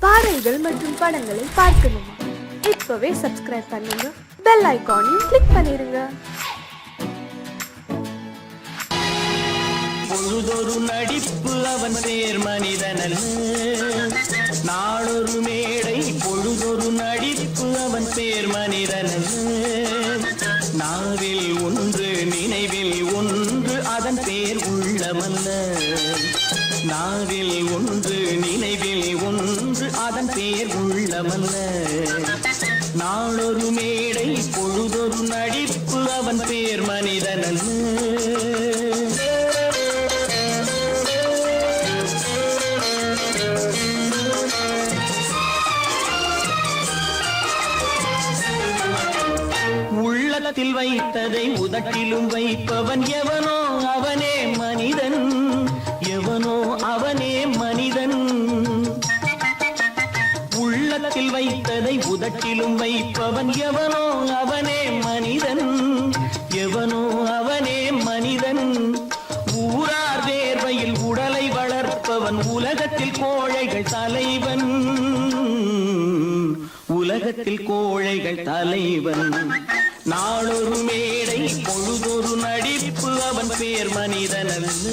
பாடல்கள் மற்றும் படங்களை பார்க்கணுமா? இப்பவே சப்ஸ்கிரைப் பண்ணுங்க, பெல் ஐகானையும் கிளிக் பண்ணிருங்க. பொழுதொரு நடிப்பு அவன் பேர் மனிதனல்ல, நாளொரு மேடை பொழுதொரு நடிப்பு அவன் பேர் மனிதனல்ல. நாவில் ஒன்று நினைவில் ஒன்று அதன் பேர் உள்ளமல்ல, நாவில் ஒன்று நினைவில் ஒன்று அதன் பேர் உள்ளமல்ல. நாளொரு மேடை பொழுதொரு நடிப்பு அவன் பேர் மனிதனல்ல. உள்ளத்தில் வைத்ததை உதட்டிலும் வைப்பவன் எவனோ அவனே மனிதன், எவனோ அவனே மனிதன். உள்ளத்தில் வைத்ததை உதட்டிலும் வைப்பவன் எவனோ அவனே மனிதன், எவனோ அவனே மனிதன். ஊரார் வேர்வையில் உடலை வளர்ப்பவன் உலகத்தில் கோழைகள் தலைவன், உலகத்தில் கோழைகள் தலைவன். நாளொரு மேடை பொழுதொரு நடிப்பு அவன் பேர் மனிதனல்ல.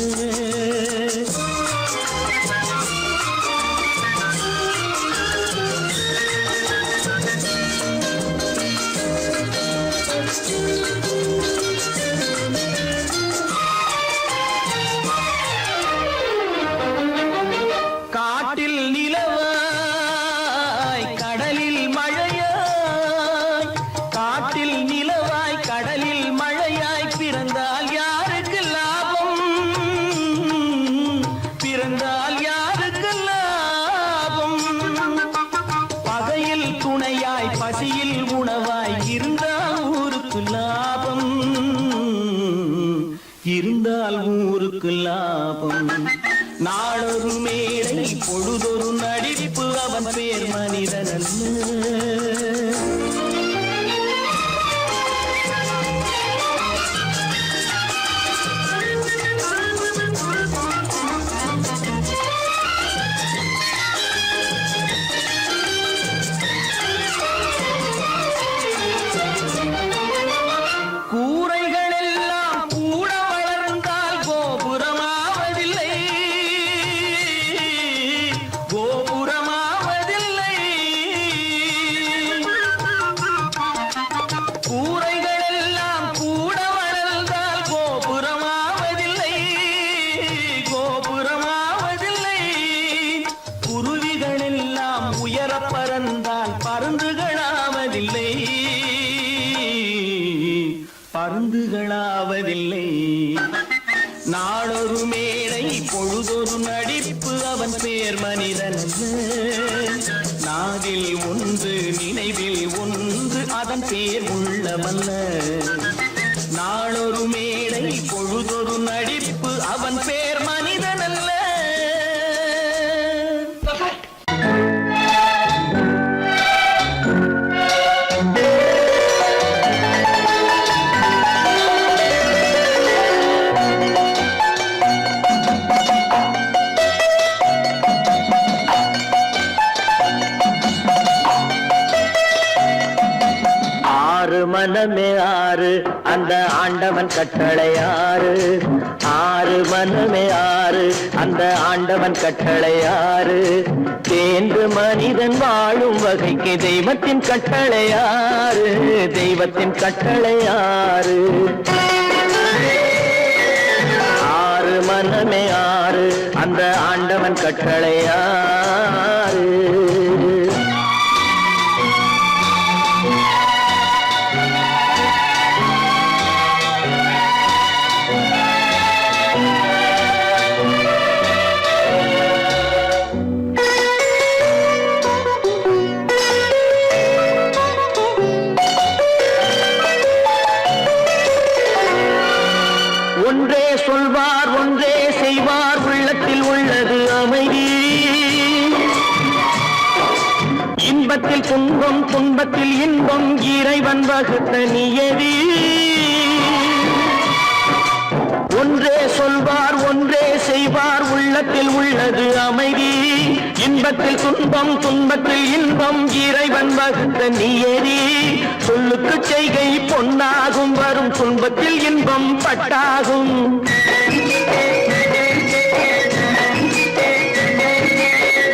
காட்டில் நிலவாய் கடலில் மழையாய், காட்டில் நிலவாய் கடலில் மழையாய் பிறந்தால் யாருக்கு லாபம், பிறந்தால் யாருக்கு லாபம். பகையில் துணையாய் பசியில் உணவாய் இருந்தால் ஊருக்கு லாபம், இருந்தால் ஊருக்கு லாபம். நாளொரு மேடை பொழுதொரு நடிப்பு அவன் பேர் மனிதனல்ல. கூரைகள் எல்லாம் கூட வளர்ந்தால் கோபுரமாவதில்லை, கோபுரமாவதில்லை. கூரைகள் எல்லாம் கூட வளர்ந்தால் கோபுரமாவதில்லை, கோபுரமாவதில்லை. குருவிகள் எல்லாம் உயர பறந்தால் பருந்துகளாவதில்லை, பருந்துகளாவதில்லை. நாளொரு மேடை பொழுதொரு நடிப்பு அவன் பேர் மனிதனல்ல. நாவில் ஒன்று நினைவில் ஒன்று அதன் பேர் உள்ளமல்ல. நாளொரு மேடை பொழுதொரு நடிப்பு அவன் பேர் மனிதனல்ல. ஆறு மனமே ஆறு அந்த ஆண்டவன் கட்டளை ஆறு, ஆறு மனமே ஆறு அந்த ஆண்டவன் கட்டளை ஆறு. தேர்ந்து மனிதன் வாழும் வகைக்கு தெய்வத்தின் கட்டளை ஆறு, தெய்வத்தின் கட்டளை ஆறு. ஆறு மனமே ஆறு அந்த ஆண்டவன் கட்டளை ஆறு. ஒன்றே சொல்வார் ஒன்றே செய்வார் உள்ளத்தில் உள்ளது அமைதி, இன்பத்தில் துன்பம் துன்பத்தில் இன்பம் இறைவன் வகுத்த நியதி. ஒன்றே சொல்வார் ஒன்றே செய்வார் உள்ளத்தில் உள்ளது அமைதி, இன்பத்தில் துன்பம் துன்பத்தில் இன்பம் இறைவன் வகுத்த நீயேறி சொல்லுக்கு செய்கை பொன்னாகும் வரும் துன்பத்தில் இன்பம் பட்டாகும்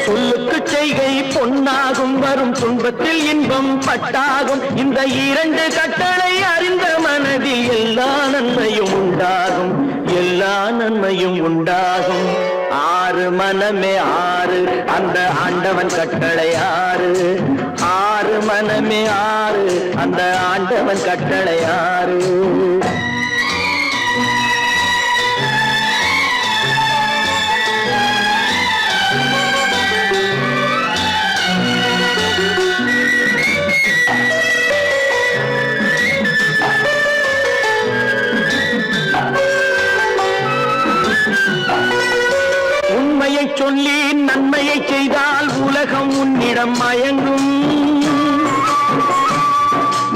சொல்லுக்கு செய்கை பொன்னாகும் வரும் துன்பத்தில் இன்பம் பட்டாகும் இந்த இரண்டு கட்டளை அறிந்த மனதில் எல்லா நன்மையும் உண்டாகும் எல்லா நன்மையும் உண்டாகும் ஆறு மனமே ஆறு அந்த ஆண்டவன் கட்டளை ஆறு ஆறு மனமே ஆறு அந்த ஆண்டவன் கட்டளை ஆறு சொல்லி நன்மையை செய்தால் உலகம் உன்னிடம் மயங்கும்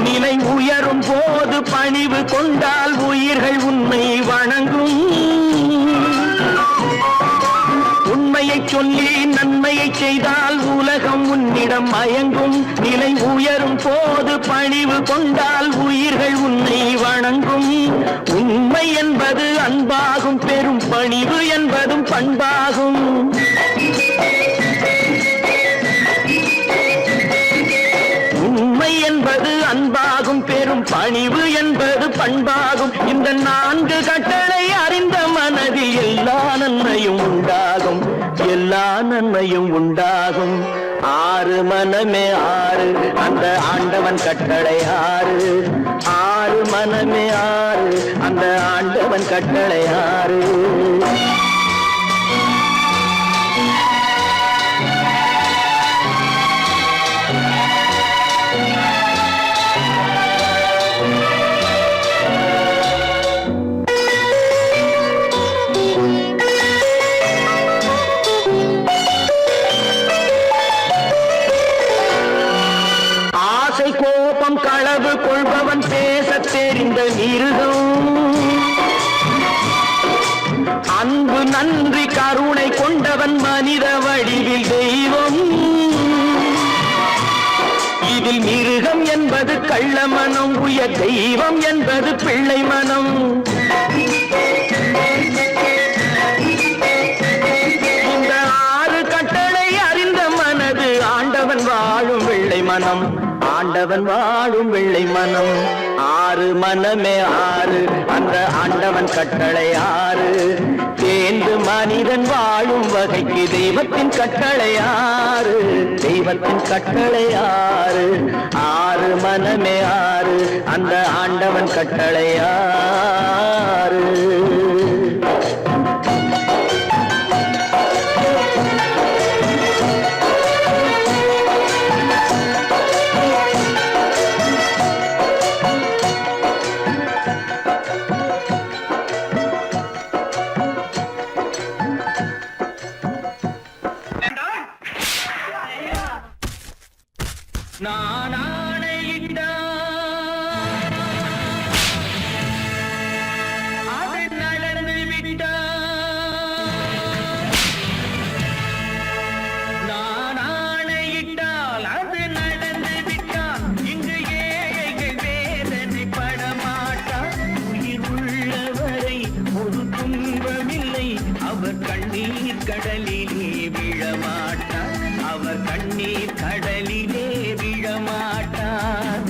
நிலை உயரும் போது பணிவு கொண்டால் உயிர்கள் உன்னை வணங்கும் உண்மையை சொல்லி நன்மையை செய்தால் உலகம் உன்னிடம் மயங்கும் நிலை உயரும் போது பணிவு கொண்டால் உயிர்கள் உன்னை வணங்கும் உண்மை என்பது அன்பாகும் பெரும் பணிவு என்பதும் பண்பாகும் உண்மை என்பது அன்பாகும் பெரும் பணிவு என்பது பண்பாகும் இந்த நான்கு கட்டளை அறிந்த மனதில் எல்லா நன்மையும் உண்டாகும் எல்லா நன்மையும் உண்டாகும் ஆறு மனமே ஆறு அந்த ஆண்டவன் கட்டளை ஆறு ஆறு மனமே ஆறு அந்த ஆண்டவன் கட்டளை ஆறு களவு கொள்பவன் பேச தெரிந்த மிருகம் அன்பு நன்றி கருணை கொண்டவன் மனித வடிவில் தெய்வம் இதில் மிருகம் என்பது கள்ள மனம் உயர் தெய்வம் என்பது பிள்ளை மனம் இந்த ஆறு கட்டளை அறிந்த மனது ஆண்டவன் வாழும் வெள்ளை மனம் ஆண்டவன் வாழும் வெள்ளை மனம் ஆறு மனமே ஆறு அந்த ஆண்டவன் கட்டளை ஆறு தேர்ந்து மனிதன் வாழும் வகைக்கு தெய்வத்தின் கட்டளை ஆறு தெய்வத்தின் கட்டளை ஆறு ஆறு மனமே ஆறு அந்த ஆண்டவன் கட்டளை ஆறு நான் ஆணையிட்டால் அது நடந்து விட்டால் நான் ஆணையிட்டால் அது நடந்து விட்டால் இங்கு ஏழைகள் வேதனை படமாட்டார் உயிர் உள்ளவரை ஒரு துன்பமில்லை அவர் கண்ணீர் கடலிலே விழமாட்டார் அவர் கண்ணீர் கடலிலே விழமாட்டார்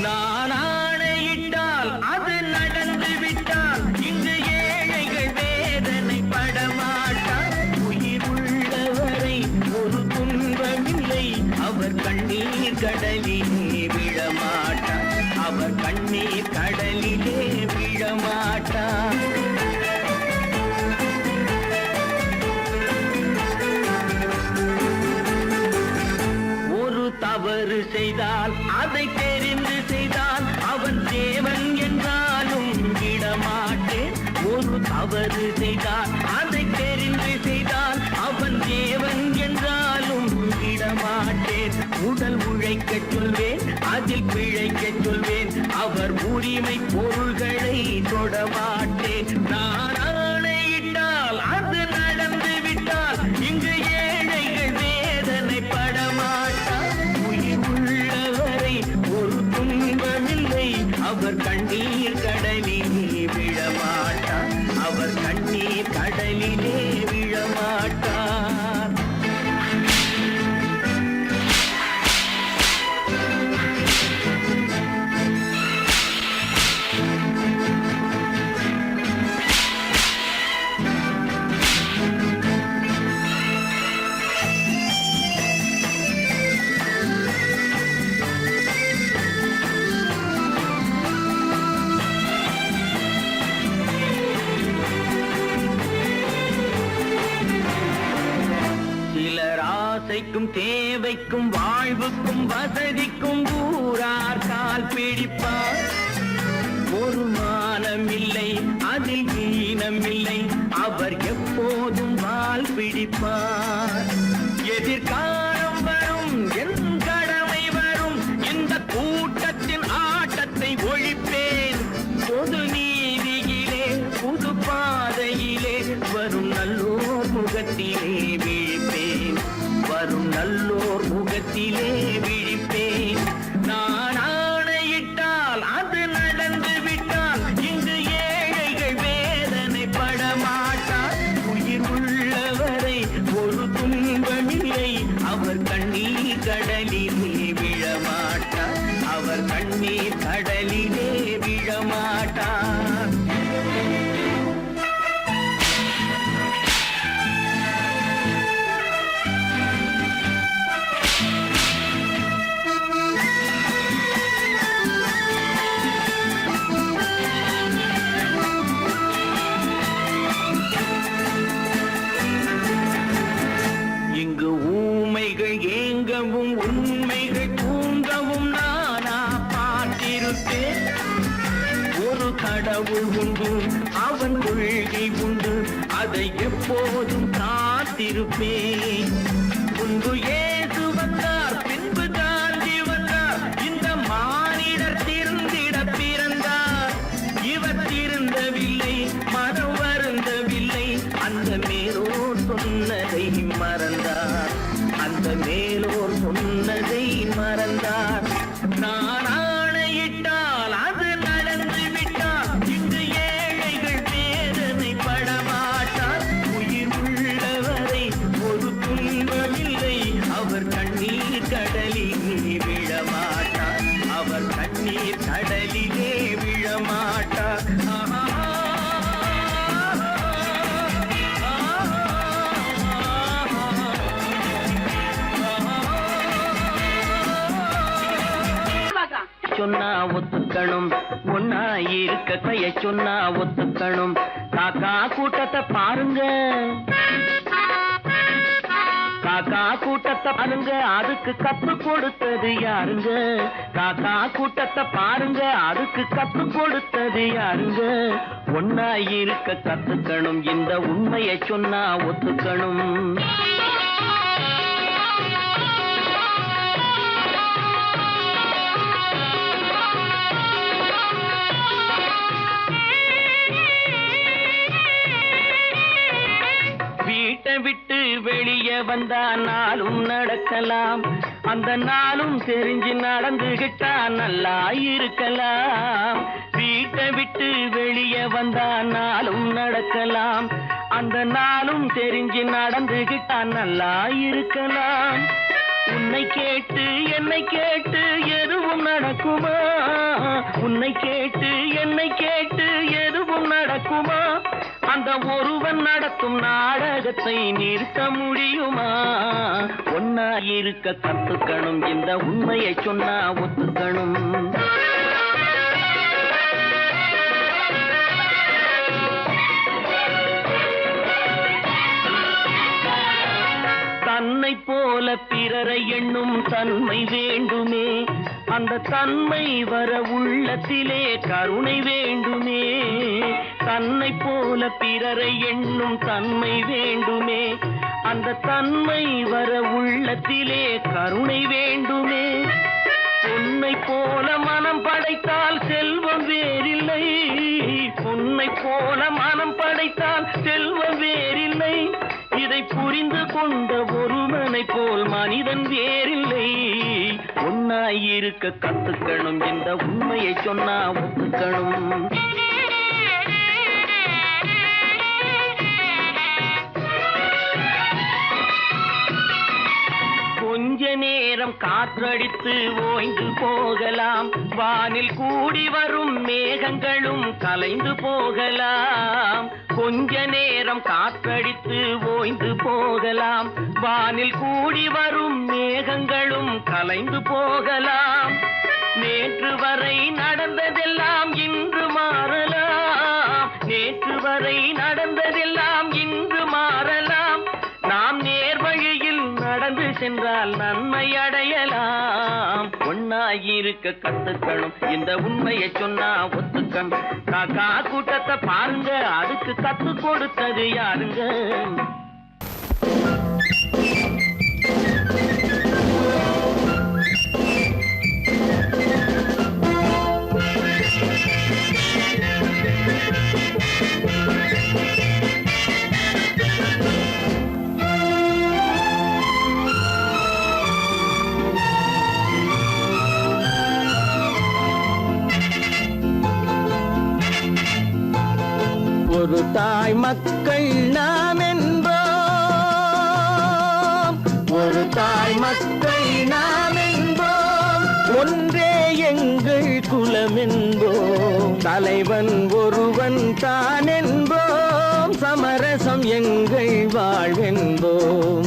நான் ஆணையிட்டால் அது நடந்து விட்டால் இங்கு ஏழைகள் வேதனை படமாட்டார் உயிர் உள்ளவரை ஒரு துன்பமில்லை அவர் கண்ணீர் கடலிலே விழமாட்டார் அவர் கண்ணீர் கடலிலே விழமாட்டார் ஒரு தவறு செய்தால் அதை தெரிந்து செய்தால் அவன் தேவன் என்றாலும் விடமாட்டேன் ஒரு தவறு செய்தால் அதை தெரிந்து செய்தால் அவன் தேவன் என்றாலும் விடமாட்டேன் உடல் உழைக்க சொல்வேன் அது அதில் பிழைக்கச் சொல்வேன். அவர் உரிமை பொருள்களை தொடமாட்டேன். நான் ஆணையிட்டால் அது நடந்து விட்டால் இங்கு ஏழைகள் வேதனை படமாட்டார். உயிர் உள்ளவரை ஒரு துன்பமில்லை. அவர் கண்ணீர் கடலிலே விழமாட்டார். அவர் கண்ணீர் கடலிலே விழமாட்டார். ஆசைக்கும் தேவைக்கும் வாழ்வுக்கும் வசதிக்கும் ஊரார் கால் பிடிப்பார். ஒரு மானமில்லை அதில் ஈனமில்லை. அவர் எப்போதும் வால் பிடிப்பார். எதிர்காலம் வரும் என் கடமை வரும். இந்த கூட்டத்தின் ஆட்டத்தை ஒழிப்பேன். பொது நீதியிலே புது பாதையிலே வரும் நல்லோர் முகத்திலே விழிப்பேன். வரும் நல்லோர் முகத்திலே விழிப்பேன். நான் ஆணையிட்டால் அது நடந்து விட்டால் இங்கு ஏழைகள் வேதனை படமாட்டார். உயிர் உள்ளவரை ஒரு துன்பமில்லை. அவர் கண்ணீர் கடலிலே விழமாட்டார். அவர் கண்ணீர் கடலிலே விழமாட்டார். இங்கு ஊமைகள் ஏங்கவும் உண்மைகள் தூங்கவும் நானா பார்த்திருப்பேன். ஒரு கடவுள் உண்டு, அவன் கொள்கை உண்டு, அதை எப்போதும் காத்திருப்பேன். முன்பு இயேசு வந்தார், பின்பு காந்தி வந்தார். இந்த மானிடர் திருந்திட பிறந்தார். இவர் திருந்தவில்லை, மனம் வருந்தவில்லை. அந்த மேலோர் சொன்னதை மறந்தார். அந்த மேலோர் சொன்னதை மறந்தார். நான் ஆணையிட்டால் அது நடந்து விட்டால் இங்கு ஏழைகள் வேதனை படமாட்டார். உயிர் உள்ளவரை ஒரு துன்பமில்லை. அவர் கண்ணீர் கடலிலே விழமாட்டார். அவர் கண்ணீர் கடலிலே விழமாட்டார். சொன்னா ஒத்துக்கணும். ஒன்னா இருக்க கைய சொன்னா ஒத்துக்கணும். காக்கா கூட்டத்தை பாருங்க, காக்கா கூட்டத்தை பாருங்க. அதுக்கு கத்து கொடுத்தது யாருங்க? காக்கா கூட்டத்தை பாருங்க, அதுக்கு கத்து கொடுத்தது யாருங்க? ஒன்னா இருக்க கத்துக்கணும். இந்த உண்மையை சொன்னா ஒத்துக்கணும். வீட்டை விட்டு வெளியே வந்தா நாளும் நடக்கலாம். அந்த நாளும் தெரிஞ்சு நடந்துகிட்டா நல்லா இருக்கலாம். வீட்டை விட்டு வெளியே வந்தா நாளும் நடக்கலாம். அந்த நாளும் தெரிஞ்சு நடந்துகிட்டா நல்லா இருக்கலாம். உன்னை கேட்டு என்னை கேட்டு எதுவும் நடக்குமா? உன்னை கேட்டு என்னை கேட்டு எதுவும் நடக்குமா? அந்த ஒருவன் நடத்தும் நாடகத்தை நிறுத்த முடியுமா? ஒன்னா இருக்க கத்துக்கணும். இந்த உண்மையை சொன்னா ஒத்துக்கணும். தன்னை போல பிறரை எண்ணும் தன்மை வேண்டுமே. அந்த தன்மை வர உள்ளத்திலே கருணை வேண்டுமே. தன்னை போல பிறரை எண்ணும் தன்மை வேண்டுமே. அந்த தன்மை வர உள்ளத்திலே கருணை வேண்டுமே. பொன்னை போல மனம் படைத்தால் செல்வம் வேறில்லை, பொன்னை போல மனம் படைத்தால் செல்வம் வேறில்லை, இதை புரிந்து கொண்ட ஒருவனை போல் மனிதன் வேறில்லை. ஒன்னாயிருக்க கத்துக்கணும், இந்த உண்மையை சொன்னா ஒத்துக்கணும். கொஞ்ச நேரம் காற்றடித்து ஓய்ந்து போகலாம், வானில் கூடி வரும் மேகங்களும் கலைந்து போகலாம். கொஞ்ச நேரம் காற்றடித்து ஓய்ந்து போகலாம், வானில் கூடி வரும் மேகங்களும் கலைந்து போகலாம். நேற்று வரை நடந்ததெல்லாம் இன்று மாறலாம், நேற்று வரை நடந்ததெல்லாம் இன்று மாறலாம். நாம் நேர்வழியில் நடந்து சென்றால் நன்மை அடையலாம். ஒன்னாயிருக்க கத்துக்கணும், இந்த உண்மையை சொன்னா ஒத்துக்கணும். காக்கா கூட்டத்தை பாருங்க, அதுக்கு கத்து கொடுத்தது யாருங்க? ஒரு தாய் மக்கள் நாம் என்போம், ஒரு தாய் மக்கள் நாம் என்போம், ஒன்றே எங்கள் குலம் என்போம், தலைவன் ஒருவன் தான் என்போம், சமரசம் எங்கள் வாழ்வென்போம்.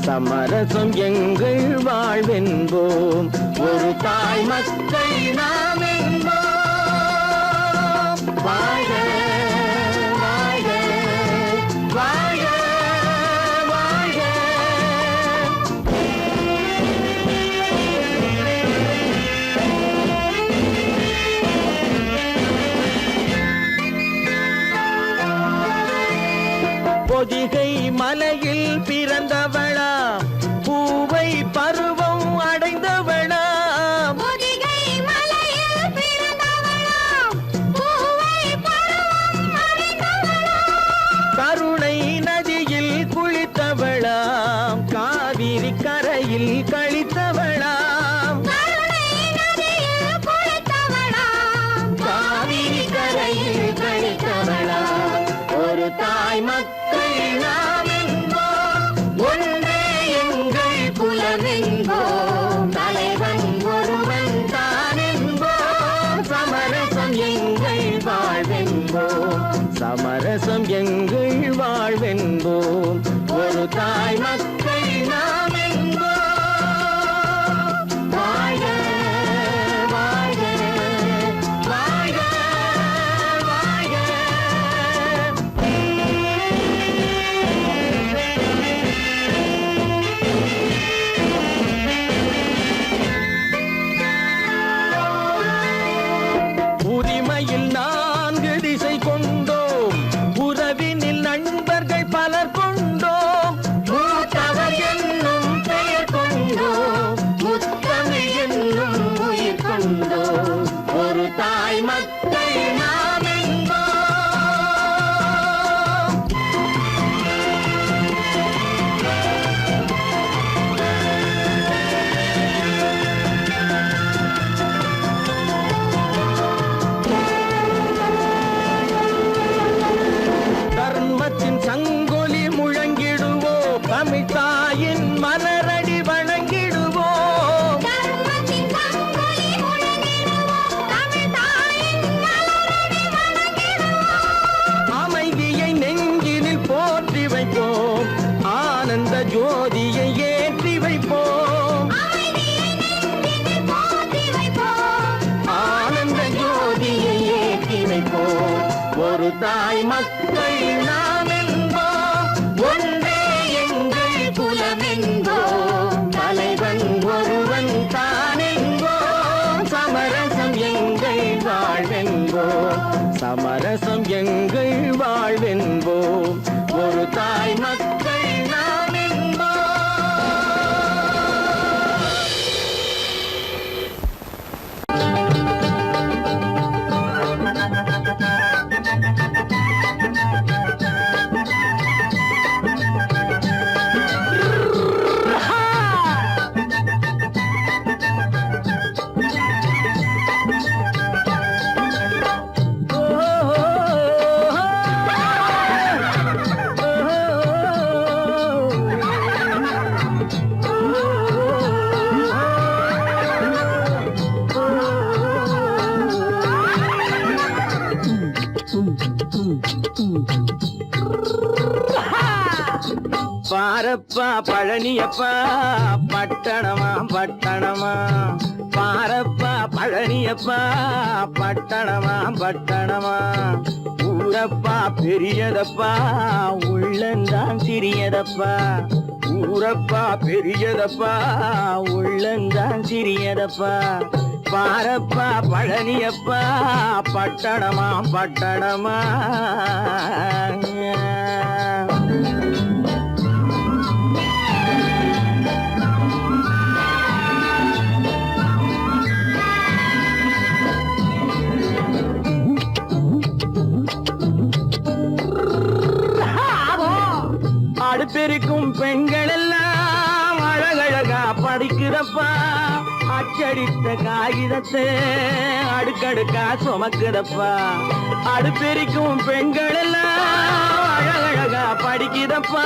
சமரசம் எங்கள் வாழ்வென்போம், ஒரு தாய் மக்கள் நாம் என்போம். வாழ்க வாழ்க வாழ்க வாழ்க. பொதிகை மலையில் பிறந்தவளா, பூவை பருவம் அடைந்தவளா, பொதிகை மலையில் பிறந்தவளா, பூவை பருவம் அடைந்தவளா, கருணை நதியில் குளித்தவளா, காவிரி கரையில் கழித்தவளா, கருணை நதியில் குளித்தவளா, காவிரி கரையில் கழித்தவளா. ஒரு தாய் மக்கள் நாம் என்போம், ஒன்றே எங்கள் குலம் என்போம், தலைவன் ஒருவன் தான் என்போம், சமரசம் எங்கள் வாழ்வென்போம், சமரசம் எங்கள் வாழ்வென்போம், ஒரு தாய் மக்கள் நாம் என்போம். வாழ்க வாழ்க வாழ்க வாழ்க. உரிமையில் 4 திசை கொண்டோம், உறவினில் நண்பர்கள் பலர் கொண்டோம், மூத்தவர் பாரப்பா பழனியப்பா பட்டணமா பட்டணமா பாரப்பா பழனியப்பா பட்டணமா பட்டணமா ஊரப்பா பெரியதப்பா உள்ளந்தான் சிறியதப்பா ஊரப்பா பெரியதப்பா உள்ளந்தான் சிறியதப்பா பாரப்பா பழனியப்பா பட்டணமா பட்டணமா அடுப்பெருக்கும் பெண்கள் எல்லாம் அழகழகா படிக்கிறப்பா அச்சடித்த காகிதத்தை அடுக்கடுக்கா சுமக்குதப்பா அடுப்பெருக்கும் பெண்கள் எல்லாம் அழகழகா படிக்கிறப்பா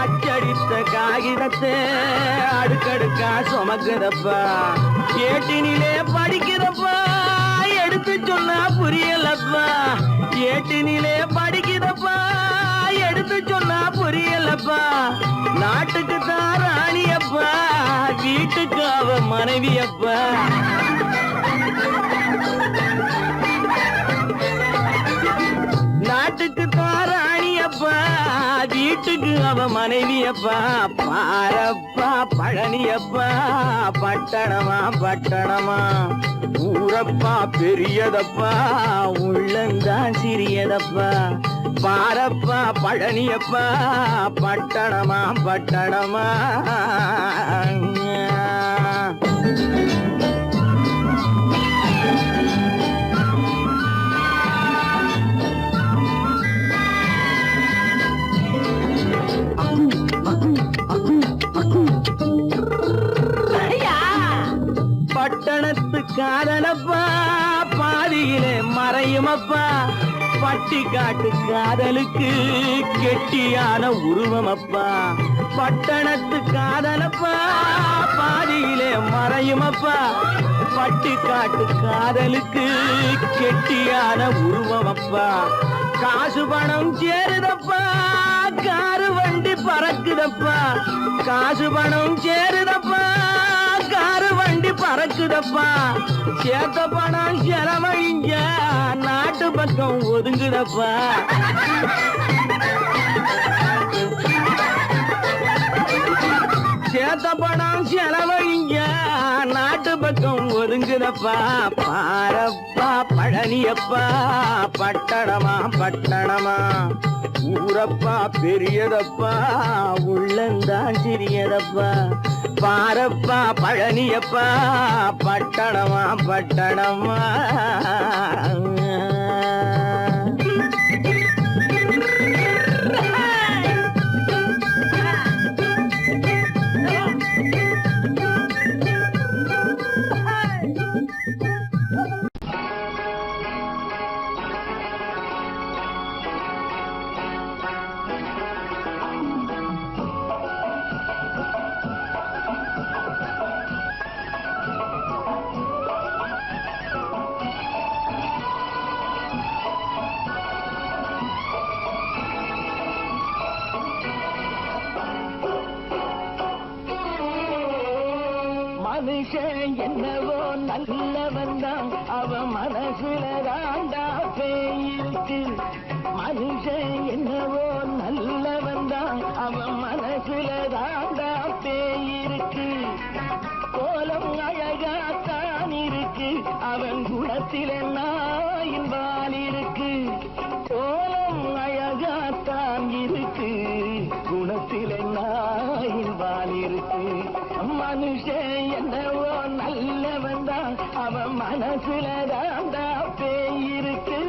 அச்சடித்த காகிதத்தை அடுக்கடுக்கா சுமக்குதப்பா ஏட்டினிலே படிக்கிறப்பா எடுத்து சொன்னா புரியலப்பா ஏட்டினிலே படிக்கிறப்பா எடுத்து சொன்னா புரியலப்பா நாட்டுக்கு தான் ராணியப்பா வீட்டுக்கு அவ மனைவியப்பா நாட்டுக்கு தான் ராணியப்பா வீட்டுக்கு அவ மனைவியப்பா பாரப்பா பழனியப்பா பட்டணமா பட்டணமா ஊரப்பா பெரியதப்பா உள்ளந்தான் சிறியதப்பா பாரப்பா பழனியப்பா பட்டணமா பட்டணமா பட்டணத்து காதலப்பா பாதியிலே மறையுமப்பா பட்டி காட்டு காதலுக்கு கெட்டியான உருவமப்பா பட்டணத்து காதலப்பா பாதியிலே மறையுமப்பா பட்டி காட்டு காதலுக்கு கெட்டியான உருவமப்பா காசு பணம் சேருதப்பா காரு வண்டி பறக்குதப்பா காசு பணம் சேருதப்பா காரு வண்டி பறக்குதப்பா சேத்த பணம் செலவழிஞ்ச நாட்டு பக்கம் ஒதுங்குதப்பா சேத்த பணம் செலவழிஞ்ச நாட்டு பக்கம் ஒதுங்குதப்பா பாரப்பா பழனியப்பா பட்டணமா பட்டணமா ஊரப்பா பெரியதப்பா உள்ளந்தான் சிறியதப்பா பாரப்பா பழனியப்பா பட்டணமா பட்டணமா மனுஷன் என்னவோ நல்லவன் தான் அவன் மனசுல தாண்டா பேயிருக்கு மனுஷன் என்னவோ நல்லவன் தான் அவன் மனசுல தாண்டா பேயிருக்கு கோலம் அழகாத்தான் இருக்கு அவன் குணத்தில நாயின் வால் இருக்கு கோலம் அழகாத்தான் இருக்கு குணத்தில நாயின் வால் இருக்கு மனுஷன் என்னவோ நல்லவன் தான் அவன் மனசுல தாண்டா பேயிருக்கு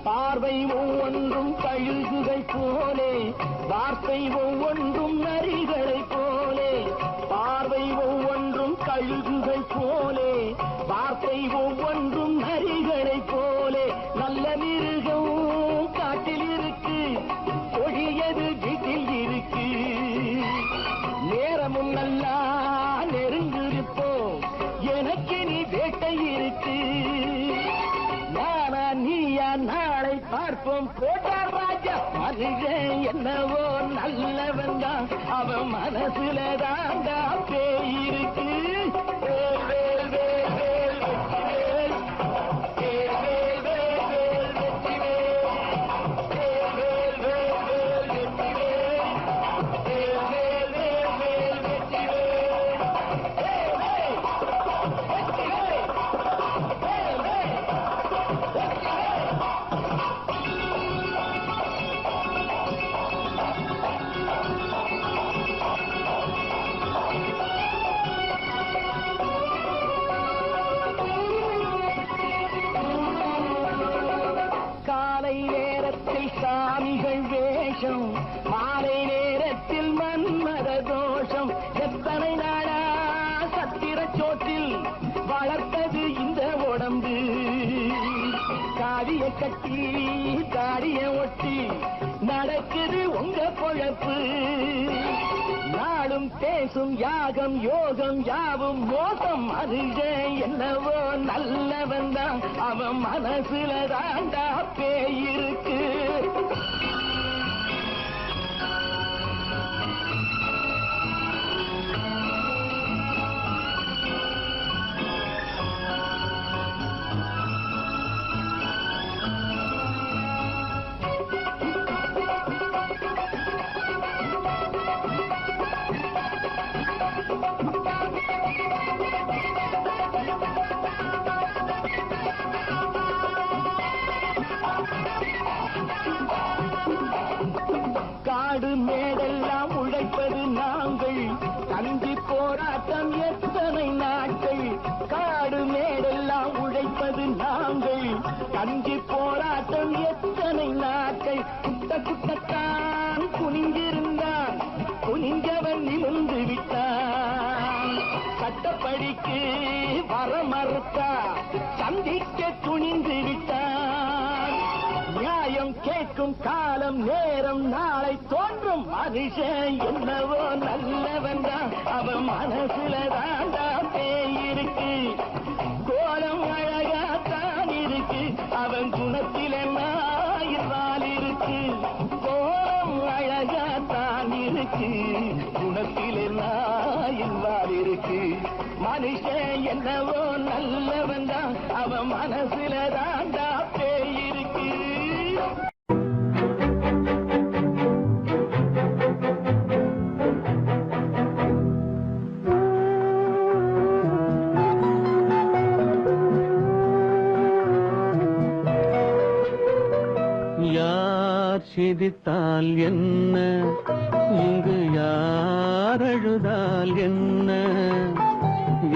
பார்வை ஒவ்வொன்றும் கழுகுகள் போலே வார்த்தை ஒவ்வொன்றும் நரிகளை போலே பார்வை ஒவ்வொன்றும் கழுகுகள் போலே வார்த்தை ஒவ்வொன்றும் நரிகளை போலே நல்ல மிருகம் காட்டில் இருக்கு கொடியது வீட்டில் இருக்கு என்னவோ நல்லவன் தான் அவன் மனசுல தாண்டா பேயிருக்கு. வேல் வேல் வேல் வேல் வெற்றிவேல், வேல் வேல் வேல் வேல் வெற்றிவேல், வேல் வேல் வேல் வேல் வெற்றிவேல், வேல் வேல் வேல் வேல் வெற்றிவேல், வேல் வேல் வெற்றிவேல், வேல் வேல் காலை நேரத்தில் சாமிகள் வேஷம், மாலை நேரத்தில் மன்மத தோஷம். எத்தனை நாளா சத்திர சோற்றில் வளர்த்தது இந்த உடம்பு. காவிய கட்டி தாடிய ஒட்டி நடக்குது உங்க பொழப்பு. நாளும் பேசும் யாகம் யோகம் யாவும் மோசம். மனுஷன் என்னவோ நல்லவன் தான் அவன் மனசுல தாண்டா பேயிருக்கு. காடு மேடெல்லாம் உழைப்பது நாங்கள், கஞ்சி போராட்டம் எத்தனை நாட்கள். காடு மேடெல்லாம் உழைப்பது நாங்கள், கஞ்சி போராட்டம் எத்தனை நாட்கள். குட்ட குட்டத்தான் குனிஞ்சிருந்தான், குனிஞ்சவன் நிமிர்ந்து விட்டான். சட்டப்படிக்கு வர மறுத்தா சந்திக்க துணிந்து விட்டான். நியாயம் கேட்கும் காலம் நேரம் நாளை தோன்றும். மனுஷன் என்னவோ நல்லவன் தான் அவன் மனசுல தாண்டா பேயிருக்கு. கோலம் அழகாத்தான் இருக்கு, அவன் குணத்தில நாயிரால் இருக்கு. கோலம் அழகாத்தான் இருக்கு, குணத்தில நாயிரால் இருக்கு. மனுஷன் என்னவோ நல்லவன் தான் அவன் மனசுல தாண்டா பேயிருக்கு. யார் சிரித்தால் என்ன, இங்கு யார் அழுதால் என்ன.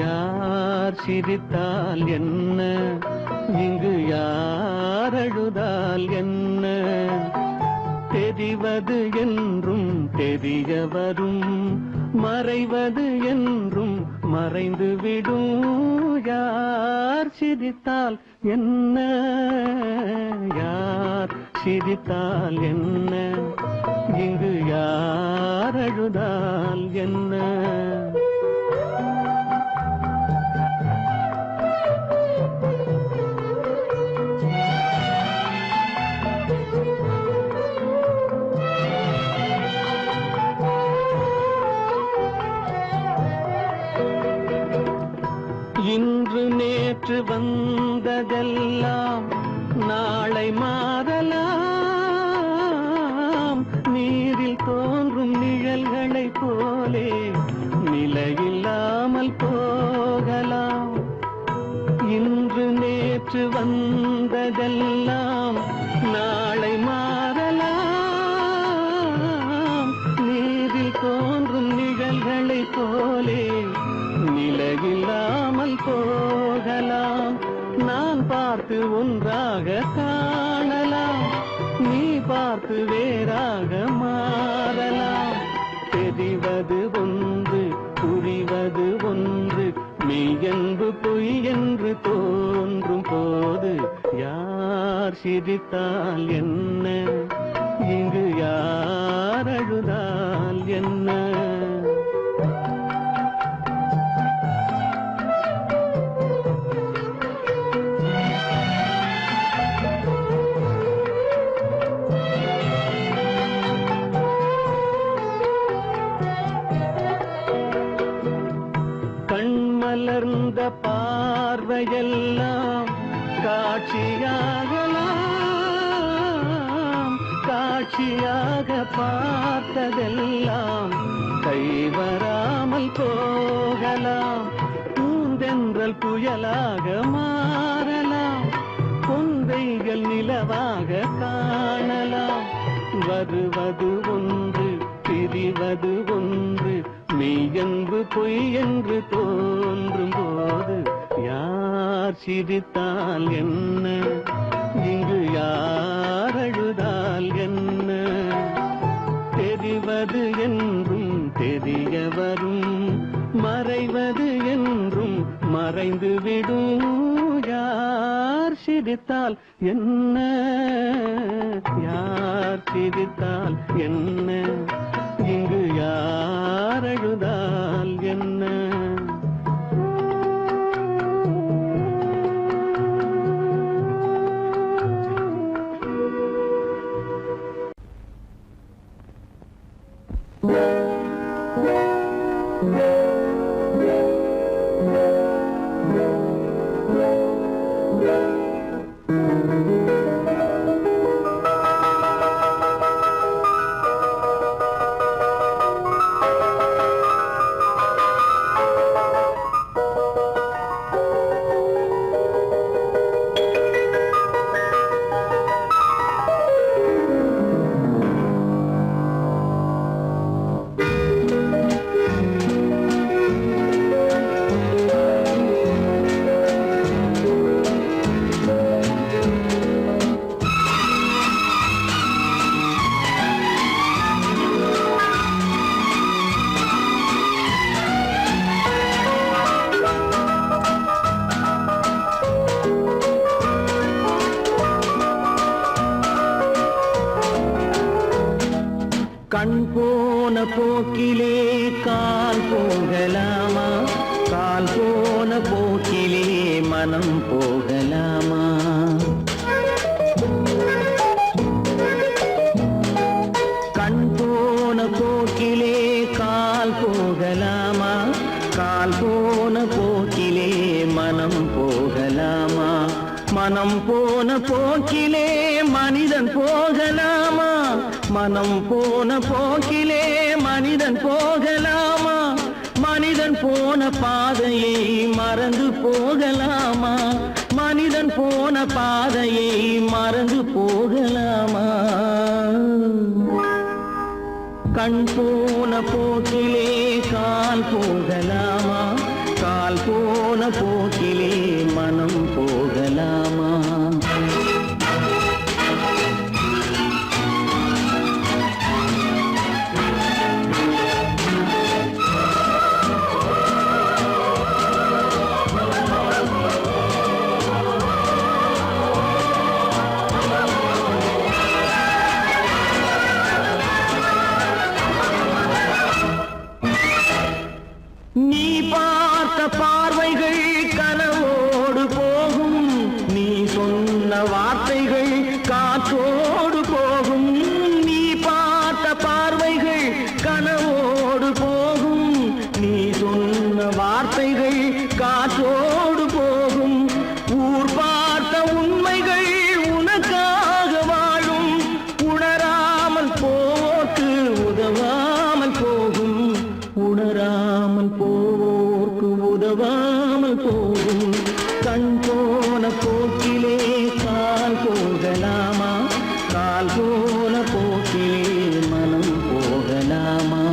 யார் சிரித்தால் என்ன, இங்கு யார் அழுதால் என்ன. தெரிவது என்றும் தெரிய வரும், மறைவது என்றும் மறைந்துவிடும். யார் சிரித்தால் என்ன, யார் சிரித்தால் என்ன, இங்கு யார் அழுதால் என்ன. இன்று நேற்று வந்ததெல்லாம் நாளை மாறலாம். நீரில் தோன்றும் நிழல்களைப் போலே நிலையில்லாமல் போகலாம். இன்று நேற்று வந்ததெல்லாம் நாளை மாறலாம். நீரில் தோன்றும் நிழல்களைப் போலே நிலையில்லாமல் போகலாம். நான் பார்த்து ஒன்றாக காணலாம், நீ பார்த்து வேறாக மாறலாம். தெரிவது ஒன்று புரிவது ஒன்று, மெய் என்று பொய் என்று தோன்றும் போது யார் சிரித்தால் என்ன, இங்கு யார் அழுதால் என்ன. இவையெல்லாம் காட்சியாகலாம், காட்சியாக பார்த்ததெல்லாம் கைவராமல் போகலாம். பூந்தென்றல் புயலாக மாறலாம், கொந்தைகள் நிலவாக காணலாம். வருவது ஒன்று பிரிவது ஒன்று, மெய்யென்று பொய் என்று தோன்றும் போது யார் சிரித்தால் என்ன, இங்கு யார் அழுதால் என்ன? தெரிவது என்றும் தெரிய வரும், மறைவது என்றும் மறைந்து விடும். யார் சிரித்தால் என்ன, யார் சிரித்தால் என்ன, இங்கு யார் அழுதால் என்ன? கண் போன போக்கிலே கால் போகலாமா, கால் போன போக்கிலே மனம் போகலாமா? கண் போன போக்கிலே கால் போகலாமா, கால் போன போக்கிலே மனம் போகலாமா? மனம் போன போக்கிலே மனிதன் போகலாமா, மனம் போன போக்கிலே மனிதன் போகலாமா? மனிதன் போன பாதையை மறந்து போகலாமா, மனிதன் போன பாதையை மறந்து போகலாமா? கண் போன போக்கிலே கால் போகலாமா, கால் போன போக்கிலே மனம் போகலாமா? நீ பார்த்த பார்வைகள் கனவோடு போகும், நீ சொன்ன வார்த்தைகள் காற்றோடு போகும். நீ பார்த்த பார்வைகள் கனவோடு போகும், நீ சொன்ன வார்த்தைகள் காற்றோடு போகும். ஊர் பார்த்த உண்மைகள் உனக்காக வாழும், உணராமல் போக்கு உதவாமல் போகும், உணராமல் போவோர்க்கு உதவாமல் போகும். கண் போன போக்கிலே கால் போகலாமா, கால் போன போக்கிலே மனம் போகலாமா?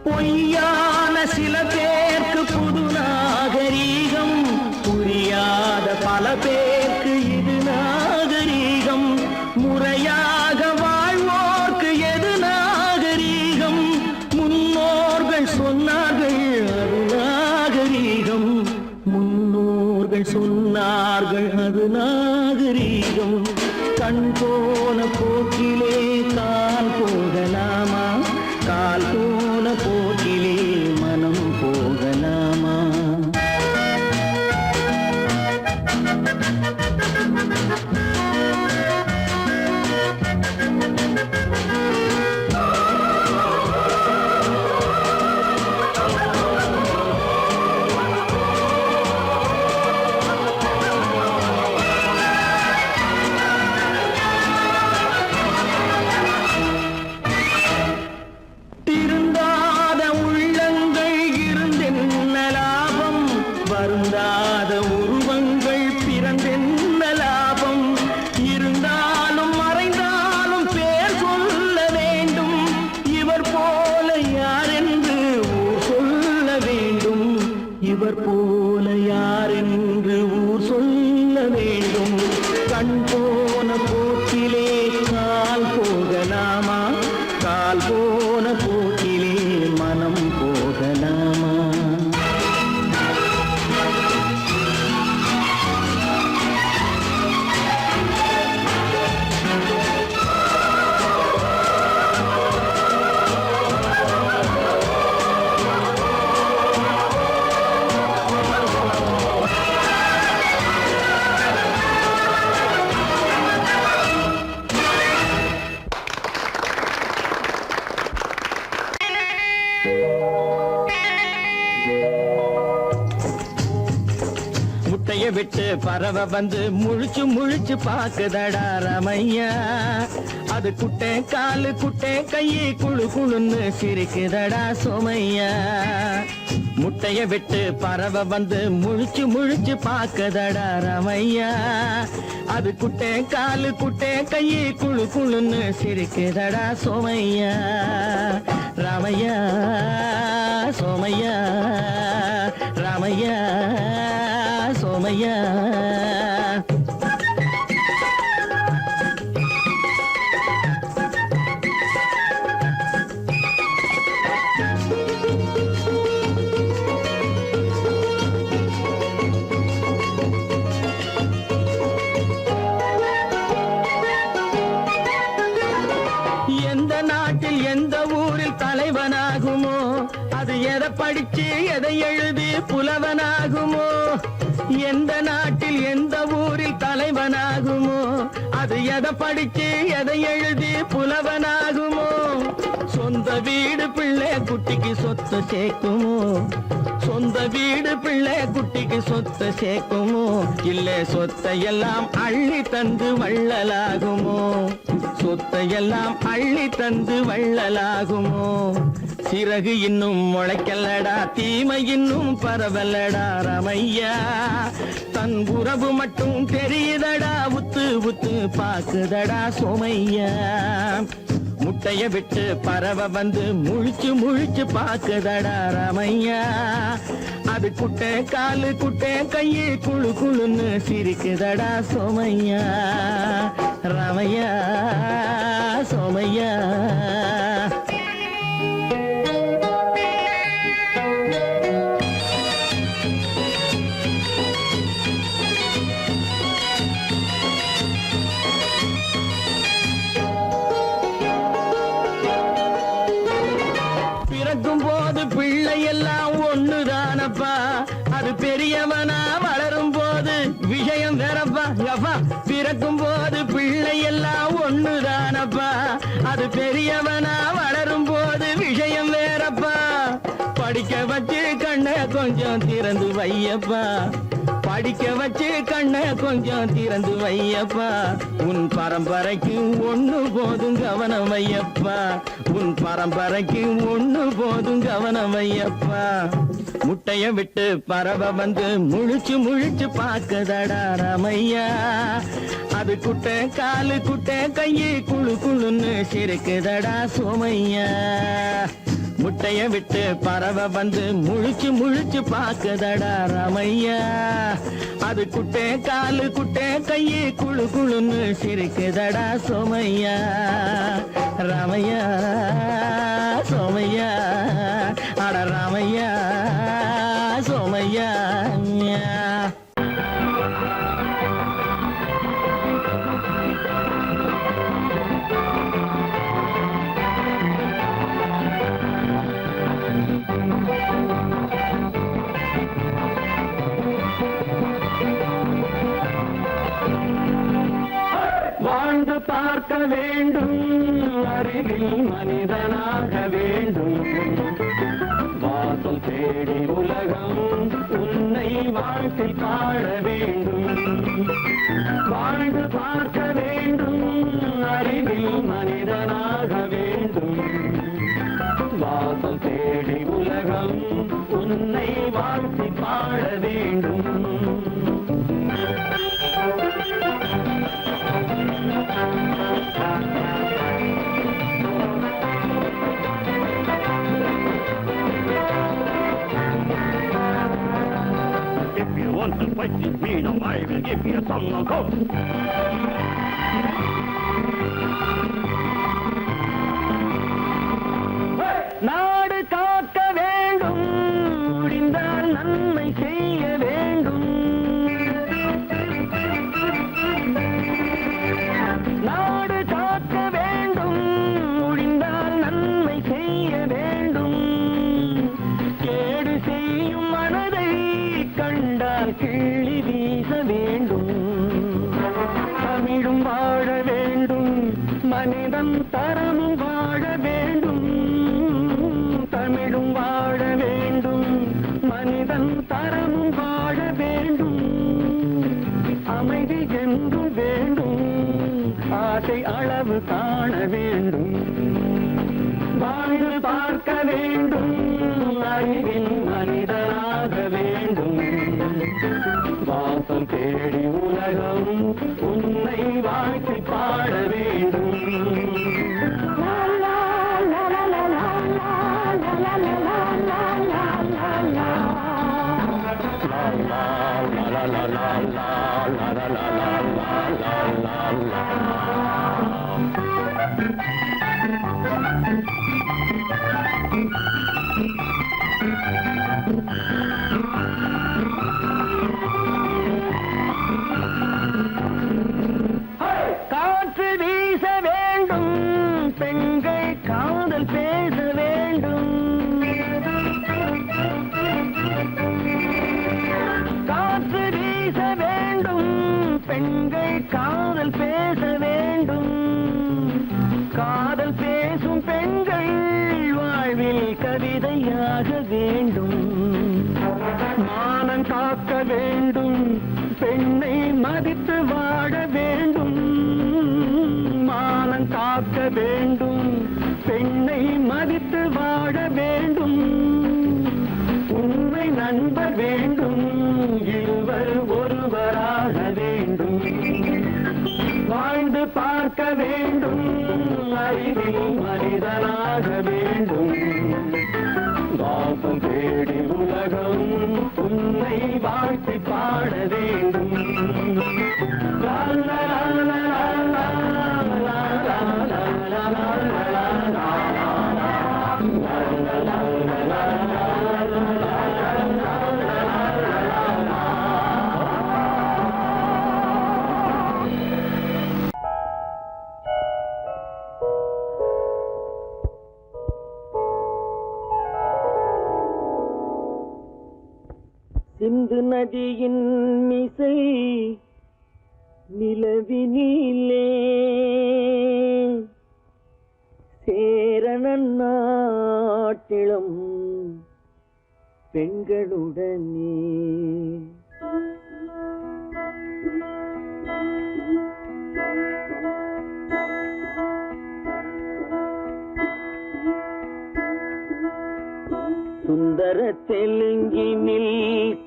பொய்யான சில பேருக்கு புது நாகரீகம், புரியாத பல பேருக்கு இது நாகரீகம். முறையாக வாழ்வோர்க்கு எது நாகரீகம்? மக்கள் சொன்னார்கள் அது நாகரீகம். கண் போன போக்கிலே கால் போகலாமா, கால் போன போக்கிலே மனம் போகலாமா? திருந்தாத உள்ளங்கள் இருந்தென்ன லாபம், வருந்தாத உருவங்கள் பிறந்தென்ன லாபம்? இருந்தாலும் மறைந்தாலும் பேர் சொல்ல வேண்டும், இவர் போல யாரென்று ஊர் சொல்ல வேண்டும், இவர் போல யாரென்று ஊர் சொல்ல வேண்டும். கண் போன போக்கிலே கால் போகலாமா, கால் போன போக்கிலே மனம் போகலாமா? முட்டைய விட்டு பறவை வந்து முழிச்சு முழிச்சு பாக்குதடா ரமையா, அது குட்டை காலு குட்டை கையை குழு குழுன்னு சிரிக்குதடா சோமையா. முட்டைய விட்டு பறவை வந்து முழிச்சு முழிச்சு பாக்குதடா ரமையா, அது குட்டை காலு குட்டை கையை குழு குழுன்னு சிரிக்குதடா சோமையா. ராமையா சோமையா, ராமையா சோமையா. எந்த நாட்டில் எந்த ஊரில் தலைவனாகுமோ, அது எதை படிச்சு எதை எழுதி புலவனாகுமோ? எந்த நாட்டில் எந்த ஊரில் தலைவனாகுமோ, அது எதை படிச்சு எதை எழுதி புலவனாகுமோ? சொந்த வீடு பிள்ளை குட்டிக்கு சொத்து சேர்க்குமோ, சொந்த வீடு பிள்ளை குட்டிக்கு சொத்து சேர்க்குமோ? இல்ல சொத்தை எல்லாம் அள்ளி தந்து வள்ளலாகுமோ, சொத்தை எல்லாம் அள்ளி தந்து வள்ளலாகுமோ? சிறகு இன்னும் முளைக்கல்லடா, தீமை இன்னும் பரவலடா ரமையா, தன் உறவு மட்டும் தெரியுதடா, உத்து உத்து பாக்குதடா சோமையா. முட்டைய விட்டு பறவை வந்து முழிச்சு முழிச்சு பாக்குதடா ரமையா, அது குட்டை காலு குட்டை கையை குழு குழுன்னு சிரிக்குதடா சோமையா. ரமையா சோமையா. பிறக்கும் போது பிள்ளை எல்லாம் ஒண்ணுதானப்பா, அது பெரியவனா வளரும் போது விஷயம் வேறப்பா. அப்பா பிறக்கும் போது பிள்ளை எல்லாம் ஒண்ணுதானப்பா, அது பெரியவனா வளரும் போது விஷயம் வேறப்பா. படிக்க வச்சு கண்ணை கொஞ்சம் திறந்து வையப்பா, படிக்க வச்சு கண்ணை கொஞ்சம் திறந்து வையப்பா. உன் பரம்பரைக்கு ஒண்ணு போதும் கவனம் வையப்பா, உன் பரம்பரைக்கு ஒண்ணு போதும் கவனம் வையப்பா. முட்டைய விட்டு பறவை வந்து முழிச்சு முழிச்சு பாக்குதடா ரமையா, அது குட்டை காலு குட்டை கையை குழு குழுன்னு சிரிக்குதடா சோமையா. முட்டைய விட்டு பறவை வந்து முழிச்சு முழிச்சு பாக்குதடா ரமையா, அது குட்டை காலு குட்டை கையை குழு குழுன்னு சிரிக்குதடா சோமையா. ராமையா சோமையா, அட ராமையா சோமையா. பார்க்க வேண்டும் அறிவில் மனிதனாக வேண்டும் வாசல் தேடி உலகம் உன்னை வாழ்த்தி பாட வேண்டும் வாழ்ந்து பார்க்க வேண்டும் அறிவில் மனிதனாக வேண்டும் வாசல் தேடி உலகம் உன்னை வாழ்த்தி பாட வேண்டும் If you want to fight with me, now I will give you a song of hope. நாடு காக்க வேண்டும் முடிந்தால் நன்மை செய்ய வேண்டும் நாடு காக்க வேண்டும் முடிந்தால் நன்மை செய்ய வேண்டும் கேடு செய்யும் மனதை கண்டால் கிள்ளி வீச வேண்டும் தமிழும் வாழ வேண்டும் மனிதன் தரமும் வாழ வேண்டும் தமிழும் வாழ வேண்டும் மனிதன் தரமும் வாழ வேண்டும் அமைதி என்றும் வேண்டும் ஆசை அளவு காண வேண்டும் வாழ்ந்து பார்க்க வேண்டும் அறிவின் மனிதனாக வேண்டும் வாசம் தேடி உலகம் உன்னை வாழ்த்தி பாட வேண்டும் காற்று வீச வேண்டும் பெண்கள் காதல் பேச வேண்டும் காற்று வீச வேண்டும் பெண்கள் காதல் பேச வேண்டும் காதல் பேசும் பெண்கள் வாழ்வில் கவிதையாக வேண்டும் மானம் காக்க வேண்டும் பெண்ணை மதித்து வாழ வேண்டும் மானம் காக்க வேண்டும் பெண்ணை மதித்து வாழ வேண்டும் உண்மை நண்பர் வேண்டும் இருவர் ஒருவராக வேண்டும் வாழ்ந்து பார்க்க வேண்டும் அறிவில் மனிதனாக வேண்டும் வாசம் தேடி உலகம் உன்னை வாழ்த்தி பாட வேண்டும் லா லா லா லா லா லா லா லா லா சிந்து நதியின் மிசை நிலவினிலே சேரணன் நாட்டிளம் பெண்களுடனே சுந்தர தெலுங்கினில்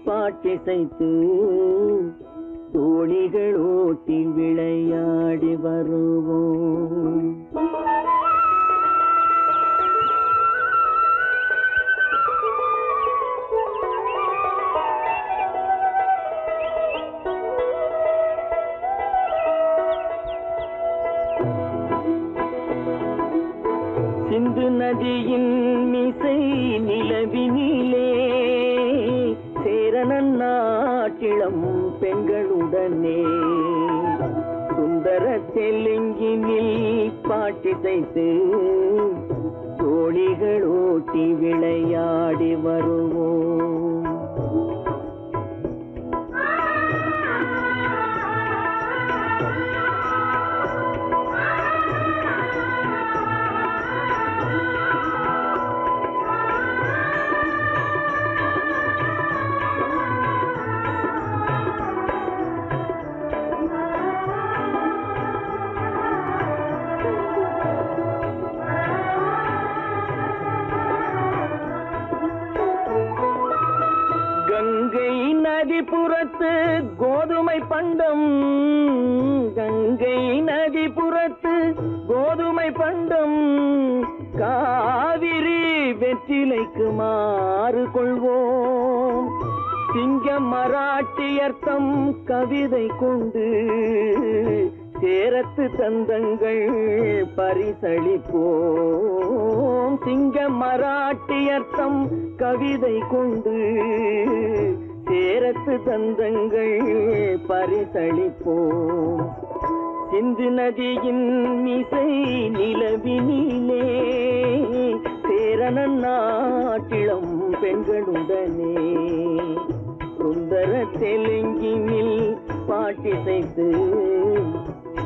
பாட்டிசைத்து தோணிகள் ஓட்டி விளையாடி வருவோம் சிந்து நதியின் மிசை நிலவினிலே சேரணன் நாட்டிளம் பெண்களுடனே சுந்தர தெலுங்கினில் பாட்டிசைத்து தோணிகள் ஓட்டி விளையாடி வருவோம் கோதுமை பண்டம் கங்கை நதிபுறத்து கோதுமை பண்டம் காவிரி வெற்றிலைக்கு மாறு கொள்வோம். சிங்கம் மராட்டியர்த்தம் கவிதை கொண்டு சேரத்து தந்தங்கள் பரிசளிப்போம். சிங்கம் மராட்டியர்த்தம் கவிதை கொண்டு சேரத்து தந்தங்கள் பரிசளிப்போம். சிந்து நதியின் மிசை நிலவினிலே சேரணன் நாட்டிளம் பெண்களுடனே சுந்தர தெலுங்கினில் பாட்டிசைத்து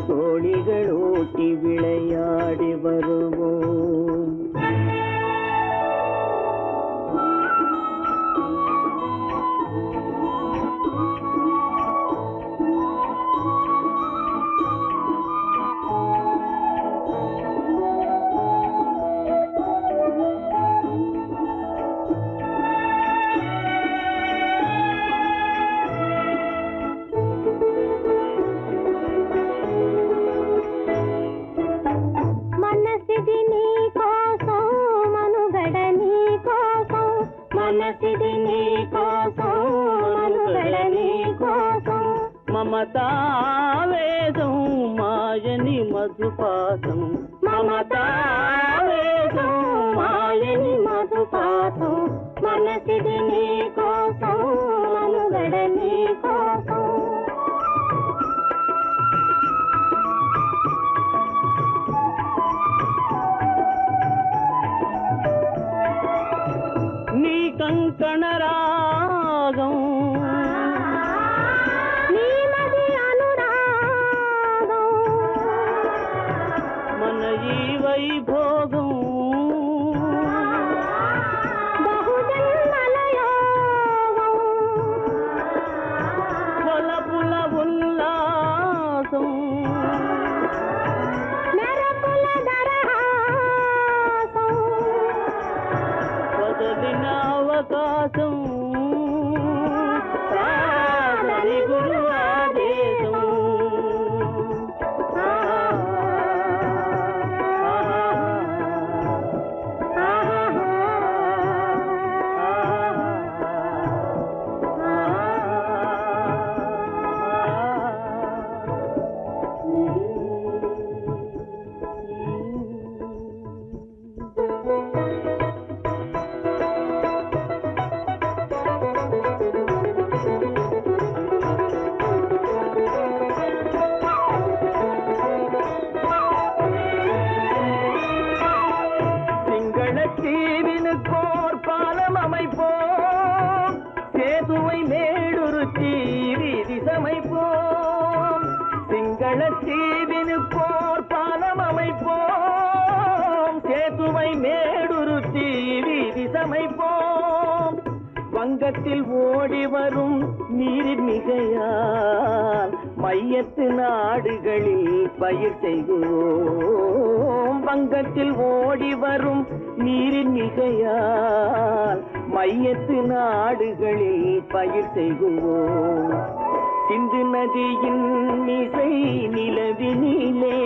தோழிகள் ஓட்டி விளையாடி வருவோம். మమతావేదం మాయని మధుపాతం మమతావేదం మాయని మధుపాతం మనసిది నీ కోసం మనుగడ నీ కోసం నీ కంకణ రాగం వైభోగం బహుజన్మలయోగం కొలపుల ఉల్లాసం మెరపుల దరహాసం వదలిన అవకాశం సాధని గురు ఆదేశం தீவினுக்கோர் பாலம் அமைப்போம் சேதுவை மேடுருத்தி வீதி சமைப்போம். சிங்கள தீவினுக்கோர் பாலம் அமைப்போம் சேதுவை மேடுருத்தி வீதி சமைப்போம். வங்கத்தில் ஓடி வரும் நீரின் மிகையால் மையத்து நாடுகளில் பயிர் செய்வோம். வங்கத்தில் ஓடி வரும் நீரின் மிகையால் மையத்து நாடுகளில் பயிர் செய்வோம். சிந்து நதியின் மிசை நிலவினிலே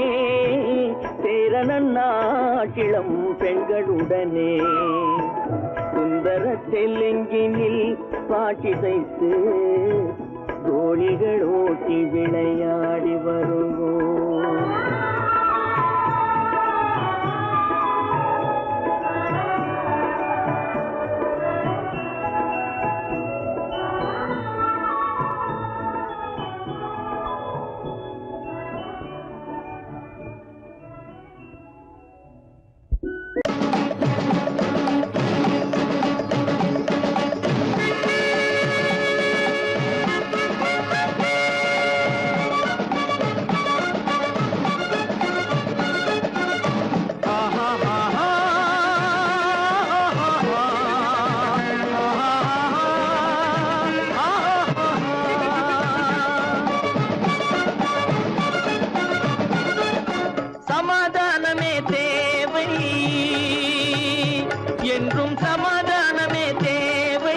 சேரணன் நாட்டிளம் பெண்களுடனே சுந்தர தெலுங்கினில் பாட்டிசைத்து தோழிகள் ஓட்டி விளையாடி வருவோம். என்றும் சமாதானமே தேவை.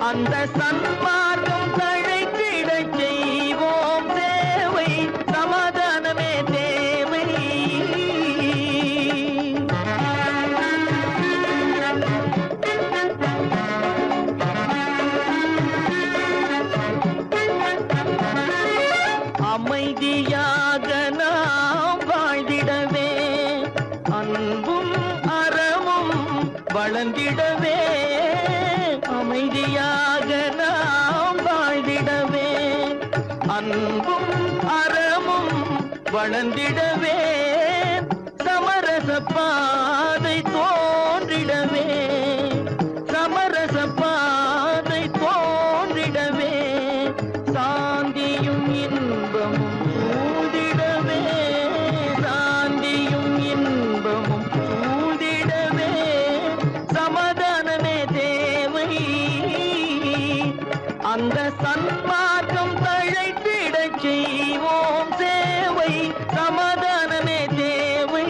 அந்த சன்மார்க்கம் தழை அமைதியாக நாம் வாழ்ந்திடவே அன்பும் அறமும் வளர்ந்திடவே அமைதியாக நாம் வாழ்ந்திடவே அன்பும் அறமும் வளர்ந்திடவே சமரச பாதை தோன்றிடவே சமரச பாதை தோன்றிடவே சாந்தியும் இன்பமும் சூழ்ந்திடவே சாந்தியும் இன்பமும் சூழ்ந்திடவே சமாதானமே தேவை அந்த சன்மார்க்கம் தழைத்திடச் செய்வோம் சேவை சமாதானமே தேவை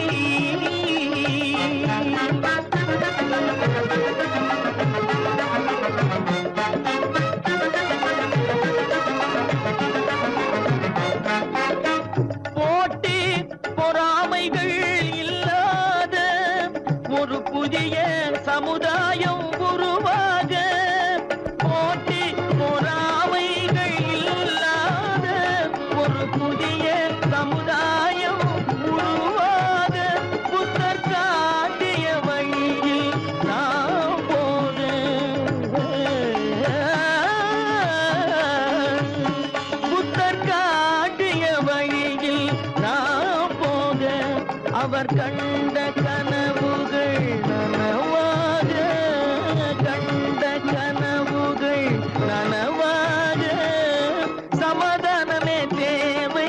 போட்டி பொறாமைகள் இல்லாத ஒரு புதிய சமுதாயம் உருவாக போட்டி பொறாமைகள் இல்லாத ஒரு புதிய சமுதாயம் உருவாக புத்தர் காட்டிய வழியில் நாம் போக புத்தர் காட்டிய வழியில் நாம் போக அவர் கண்ட கனவுகள் நனவாக கண்ட கனவுகள் நனவாக சமாதானமே தேவை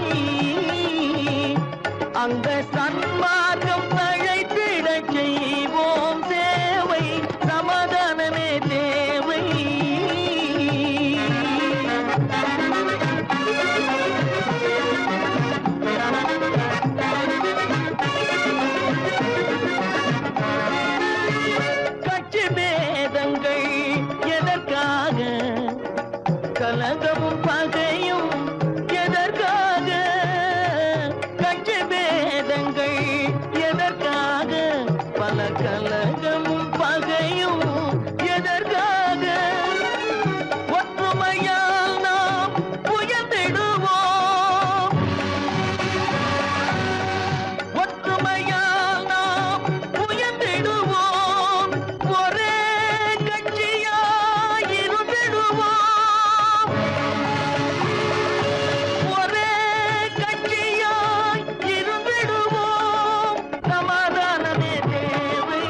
அந்த சன்மார்க்கம் தழைத்திடச் செய்வோம் சேவை சமாதானமே தேவை கட்சி பேதங்கள் எதற்காக கலகமும் பகையும் எதற்காக கட்சி பேதங்கள் எதற்காக பல கலகமும் பகையும் எதற்காக ஒற்றுமையால் நாம் உயர்ந்திடுவோம் ஒற்றுமையால் நாம் உயர்ந்திடுவோம் ஒரே கட்சியாய் இருந்திடுவோம் ஒரே கட்சியாய் இருந்திடுவோம் சமாதானமே தேவை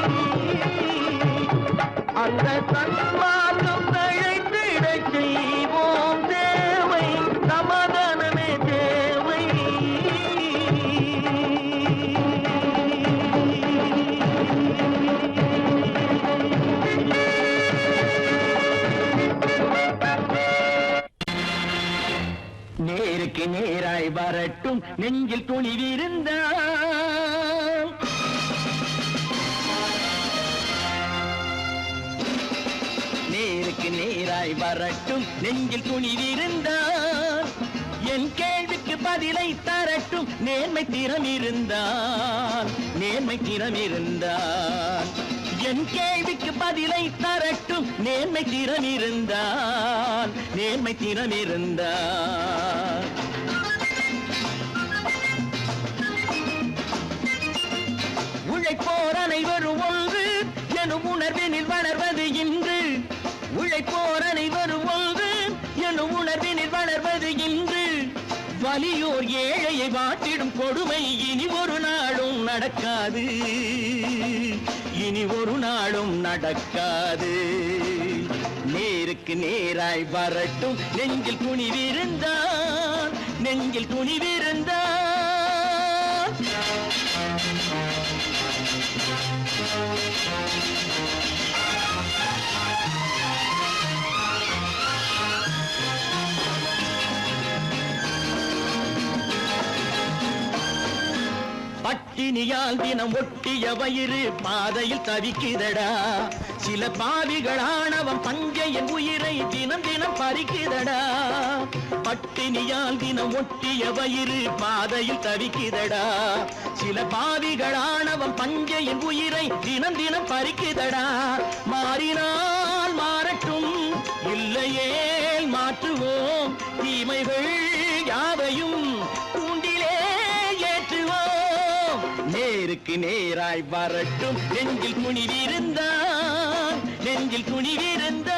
அந்த சன்மார்க்கம் தழைத்திடச் செய்வோம் தேவை சமாதானமே தேவை நேருக்கு நேராய் வரட்டும் நெஞ்சில் துணிவிருந்தால் நேருக்கு நேராய் வரட்டும் நெஞ்சில் துணிவிருந்தால் என் கேள்விக்கு பதிலை தரட்டும் நேர்மை திறம் இருந்தால் நேர்மை திறம் இருந்தால் என் கேள்விக்கு பதிலை தரட்டும் நேர்மை திறம் இருந்தால் நேர்மை திறம் இருந்தால் உழைப்போர் அனைவரும் ஒன்று எனும் உணர்வினில் வளர்வது இன்று உழைப்போர் அனைவரும் ஒன்று எனும் உணர்வினில் வளர்வது இன்று வலியோர் ஏழையை வாட்டிடும் கொடுமை இனி ஒரு நாளும் நடக்காது இனி ஒரு நாளும் நடக்காது நேருக்கு நேராய் வரட்டும் நெஞ்சில் துணிவிருந்தால் நெஞ்சில் துணிவிருந்தால் பட்டினியால் தினம் ஒட்டிய வயிறு பாதையில் தவிக்குதடா சில பாவிகளானவன் பஞ்சையின் உயிரை தினம் தினம் பறிக்குதடா பட்டினியால் தினம் ஒட்டிய வயிறு பாதையில் தவிக்குதடா சில பாவிகளானவன் பஞ்சையின் உயிரை தினம் தினம் பறிக்குதடா மாறினால் மாறட்டும் இல்லையே மாற்றுவோம் தீமைகள் யாவையும் தூண்டிலே ஏற்றுவோம். நேருக்கு நேராய் வரட்டும் நெஞ்சில் துணிவிருந்தான், நெஞ்சில் துணிவிருந்தான்.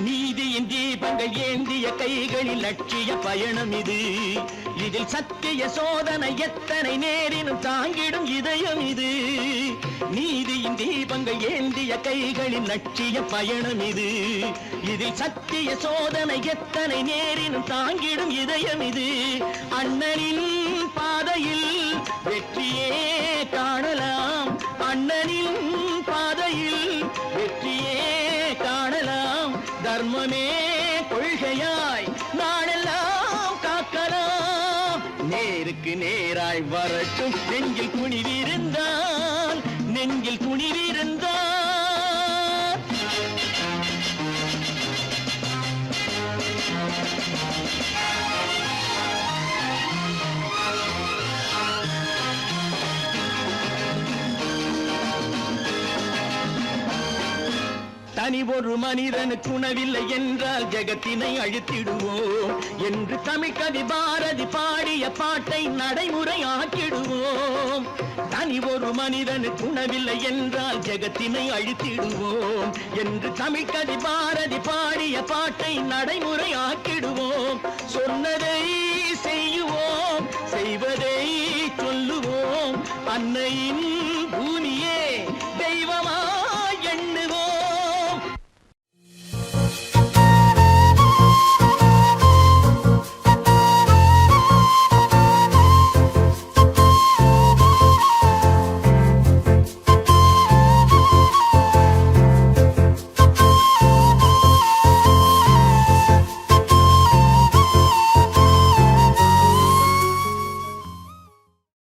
நீதியின் தீபங்கள் ஏந்திய கைகளில் லட்சிய பயணம் இது. இதில் சத்திய சோதனை எத்தனை நேரினும் தாங்கிடும் இதயம் இது. நீதியின் தீபங்கள் ஏந்திய கைகளில் லட்சிய பயணம் இது. இதில் சத்திய சோதனை எத்தனை நேரினும் தாங்கிடும் இதயம் இது. அண்ணனின் பாதையில் வெற்றியே காணலாம், அண்ணனின் பாதையில் வெற்றியே காணலாம். தர்மமே கொள்கையாய் நாடெல்லாம் காக்கலாம். நேருக்கு நேராய் வரட்டும் நெஞ்சில் துணிவிருந்தான், நெஞ்சில் துணிவிருந்தான். தனி ஒரு மனிதனுக்கு உணவில்லை என்றால் ஜெகத்தினை அழித்திடுவோம் என்று தமிழ் கவி பாரதி பாடிய பாட்டை நடைமுறையாக்கிடுவோம். தனி ஒரு மனிதனுக்கு உணவில்லை என்றால் ஜெகத்தினை அழித்திடுவோம் என்று தமிழ் கவி பாரதி பாடிய பாட்டை நடைமுறையாக்கிடுவோம். சொன்னதை செய்யுவோம், செய்வதை சொல்லுவோம், அன்னையின்